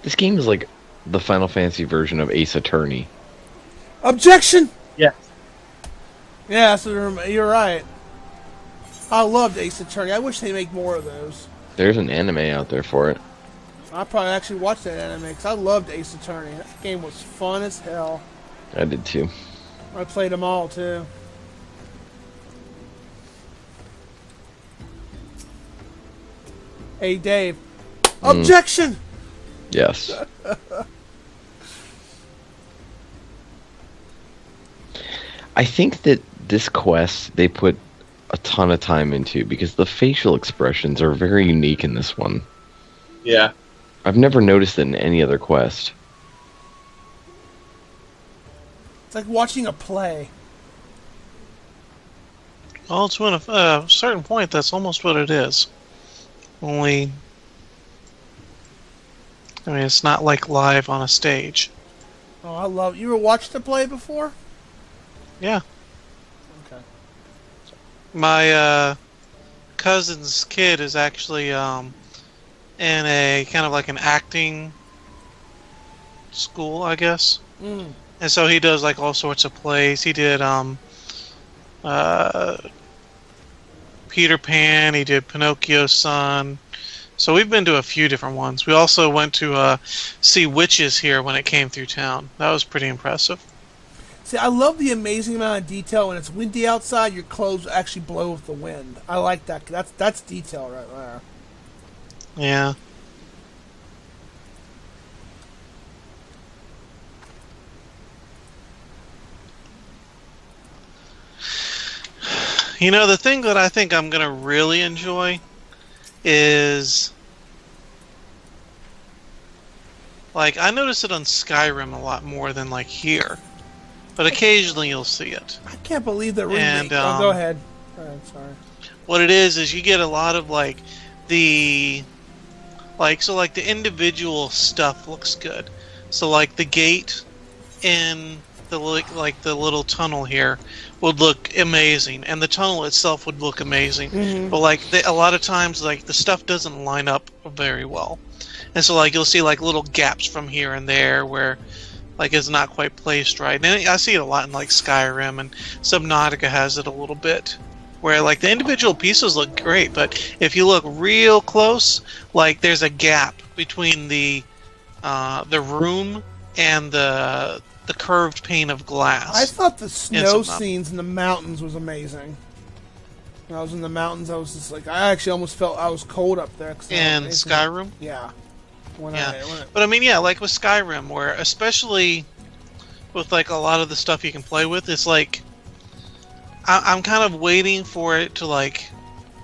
This game is like the Final Fantasy version of Ace Attorney. Objection! Yeah. Yeah, so you're right. I loved Ace Attorney. I wish they make more of those. There's an anime out there for it. I probably actually watched that anime because I loved Ace Attorney. That game was fun as hell. I did too. I played them all too. Hey Dave. Objection! Yes. I think that this quest they put a ton of time into because the facial expressions are very unique in this one. Yeah. I've never noticed it in any other quest. It's like watching a play. Well, to a certain point, that's almost what it is. Only, I mean, it's not like live on a stage. Oh, I love it. You ever watched a play before? Yeah. Okay. My cousin's kid is actually in a kind of like an acting school, I guess. Mm. And so he does like all sorts of plays. He did Peter Pan, he did Pinocchio's Son. So we've been to a few different ones. We also went to see Witches here when it came through town. That was pretty impressive. See, I love the amazing amount of detail. When it's windy outside, your clothes actually blow with the wind. I like that. That's detail right there. Yeah. You know, the thing that I think I'm going to really enjoy is... Like, I notice it on Skyrim a lot more than, like, here. But occasionally you'll see it. I can't believe that remake. And, go ahead. Go ahead, sorry. What it is you get a lot of, like, the... Like, so, like, the individual stuff looks good. So, like, the gate in the, like, the little tunnel here would look amazing. And the tunnel itself would look amazing. Mm-hmm. But, like, a lot of times, like, the stuff doesn't line up very well. And so, like, you'll see, like, little gaps from here and there where, like, it's not quite placed right. And I see it a lot in, like, Skyrim, and Subnautica has it a little bit. Where, like, the individual pieces look great, but if you look real close, like, there's a gap between the room and the curved pane of glass. I thought the snow scenes in the mountains was amazing. When I was in the mountains, I was just like, I actually almost felt I was cold up there. In Skyrim? Yeah. But I mean, yeah, like with Skyrim, where especially with, like, a lot of the stuff you can play with, it's like, I'm kind of waiting for it to, like,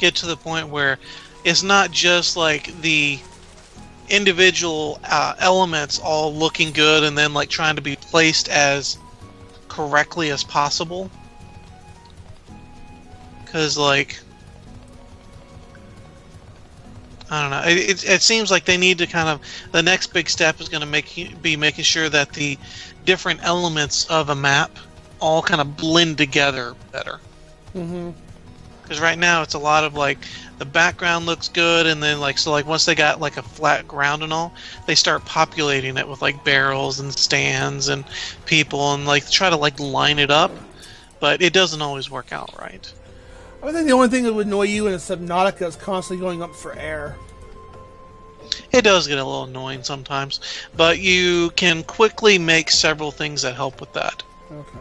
get to the point where it's not just, like, the individual elements all looking good and then, like, trying to be placed as correctly as possible. Because, like, I don't know. It seems like they need to kind of... The next big step is going to be making sure that the different elements of a map all kind of blend together better. Mm-hmm. Because right now it's a lot of, like, the background looks good, and then, like, so, like, once they got, like, a flat ground and all, they start populating it with, like, barrels and stands and people and, like, try to, like, line it up. But it doesn't always work out right. I think the only thing that would annoy you in a Subnautica is constantly going up for air. It does get a little annoying sometimes, but you can quickly make several things that help with that. Okay.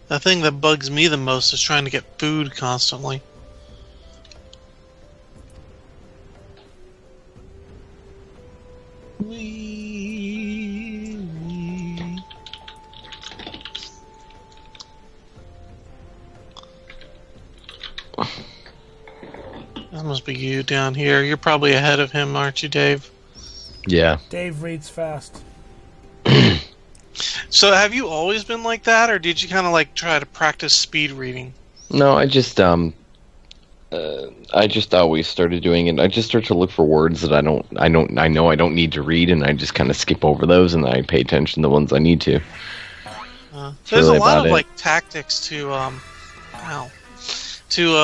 The thing that bugs me the most is trying to get food constantly. That must be you down here. You're probably ahead of him, aren't you, Dave? Yeah. Dave reads fast. So have you always been like that, or did you kind of like try to practice speed reading? No, I just always started doing it. I just start to look for words that I know I don't need to read, and I just kind of skip over those, and I pay attention to the ones I need to. There's really a lot about of it. like tactics to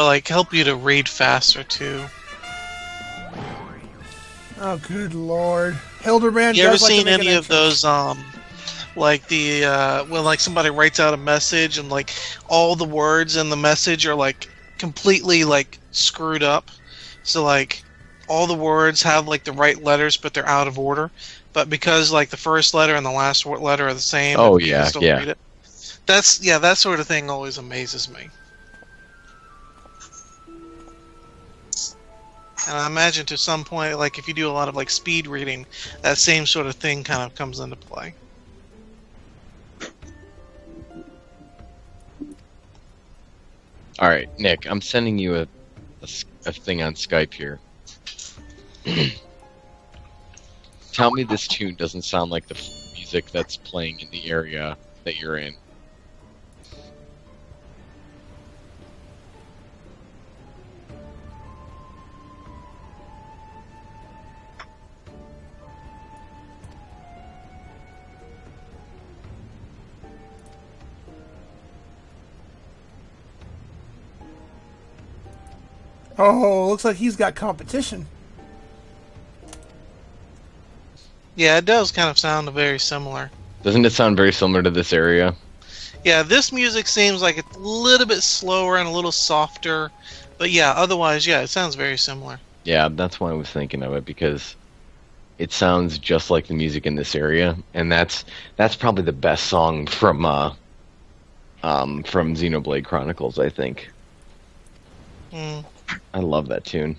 like help you to read faster too. Oh, good lord. Hildibrande You ever does like to seen make an any of entrance. those like the when like somebody writes out a message and like all the words in the message are like completely like screwed up, so like all the words have like the right letters but they're out of order, but because like the first letter and the last letter are the same, Oh you can yeah, still yeah. read it. That sort of thing always amazes me. And I imagine to some point, like if you do a lot of like speed reading, that same sort of thing kind of comes into play. All right, Nick, I'm sending you a thing on Skype here. Tell me this tune doesn't sound like the music that's playing in the area that you're in. Oh, looks like he's got competition. Yeah, it does kind of sound very similar. Doesn't it sound very similar to this area? Yeah, this music seems like it's a little bit slower and a little softer, but yeah, otherwise, yeah, it sounds very similar. Yeah, that's why I was thinking of it, because it sounds just like the music in this area, and that's probably the best song from Xenoblade Chronicles, I think. Mm. I love that tune.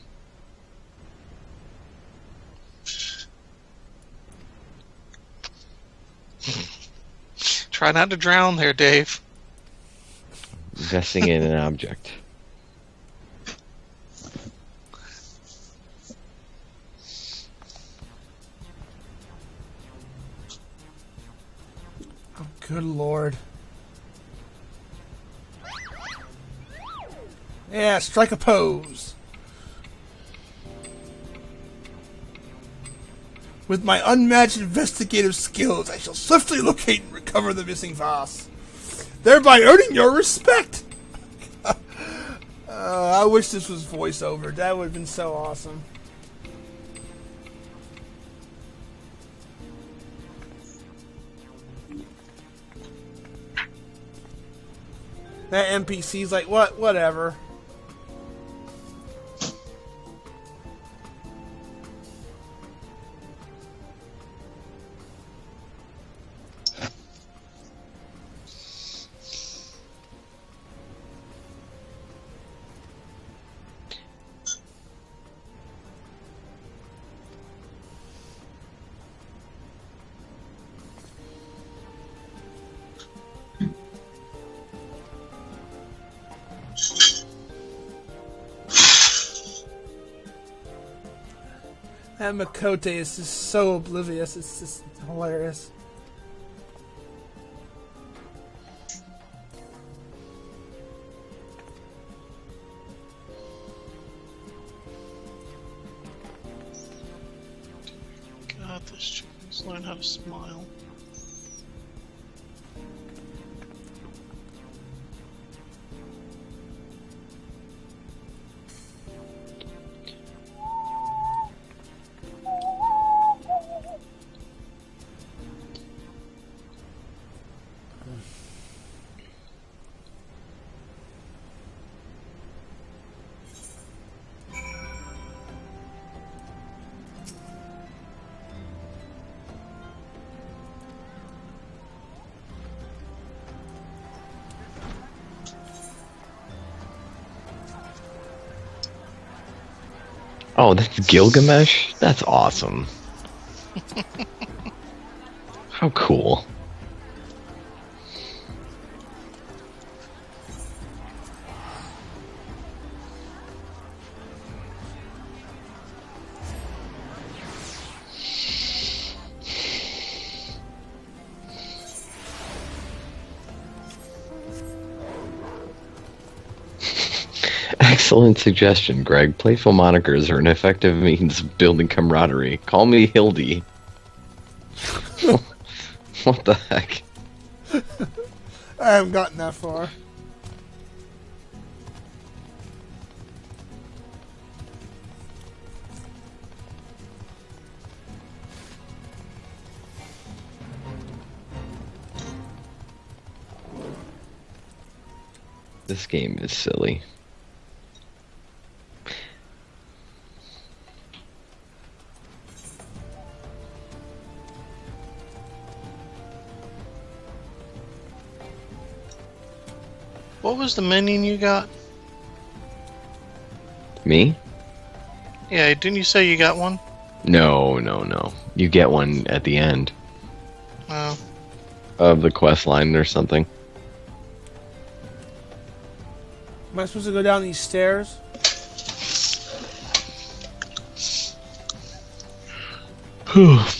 Try not to drown there, Dave. Investing in an object. Oh, good lord. Yeah, strike a pose. With my unmatched investigative skills, I shall swiftly locate and recover the missing vase, thereby earning your respect. I wish this was voiceover. That would have been so awesome. That NPC's like, what? Whatever. That Makote is just so oblivious. It's just hilarious. God, this chick needs to learn how to smile. Oh, that's Gilgamesh? That's awesome. How cool. Excellent suggestion, Greg. Playful monikers are an effective means of building camaraderie. Call me Hildy. What the heck? I haven't gotten that far. This game is silly. What was the minion you got? Me? Yeah, didn't you say you got one? No, no, no. You get one at the end Oh. of the quest line or something. Am I supposed to go down these stairs? Alright.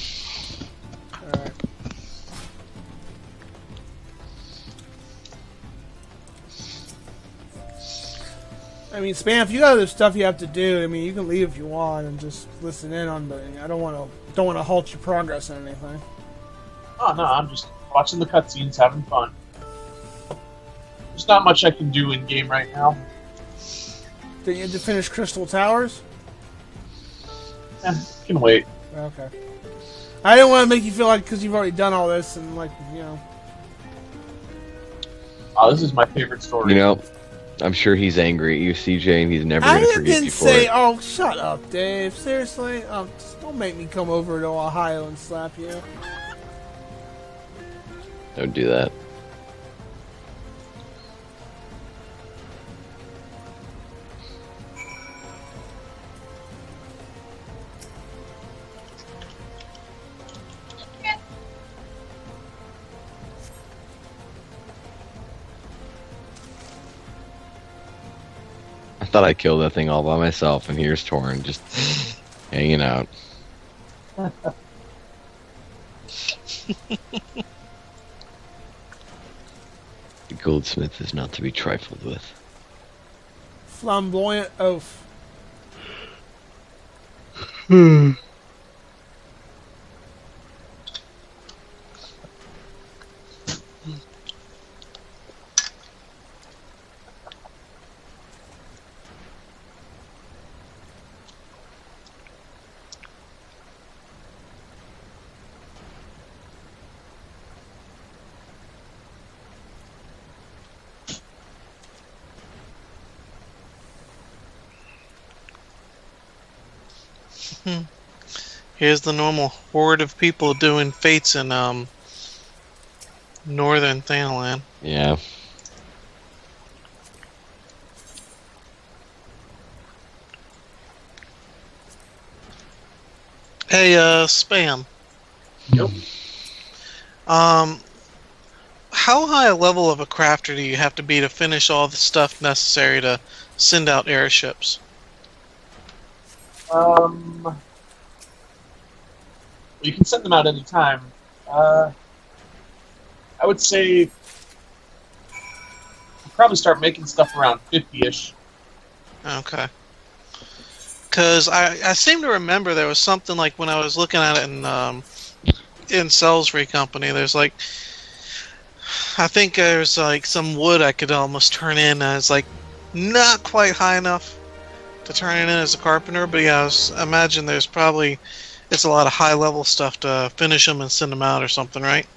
I mean, Spam, if you got other stuff you have to do, I mean, you can leave if you want and just listen in on, but I don't want to halt your progress or anything. Oh no, I'm just watching the cutscenes, having fun. There's not much I can do in game right now. Did you have to finish Crystal Towers? Can wait. Okay. I didn't want to make you feel like because you've already done all this and like, you know. Oh, this is my favorite story. You know, I'm sure he's angry at you, CJ, and he's never going to forgive didn't you for say, it. oh, shut up, Dave. Seriously? Just don't make me come over to Ohio and slap you. Don't do that. I thought I killed that thing all by myself, and here's Torrin just hanging out. The goldsmith is not to be trifled with. Flamboyant oaf. Here's the normal horde of people doing fates in northern Thanalan. Yeah. Hey, Spam. Yep. How high a level of a crafter do you have to be to finish all the stuff necessary to send out airships? You can send them out anytime. I would say probably start making stuff around 50-ish. Okay. Because I seem to remember there was something like when I was looking at it in Salisbury Company, there's like, I think there's like some wood I could almost turn in as like not quite high enough to turn it in as a carpenter, but yeah, I imagine there's probably, it's a lot of high level stuff to finish them and send them out or something, right?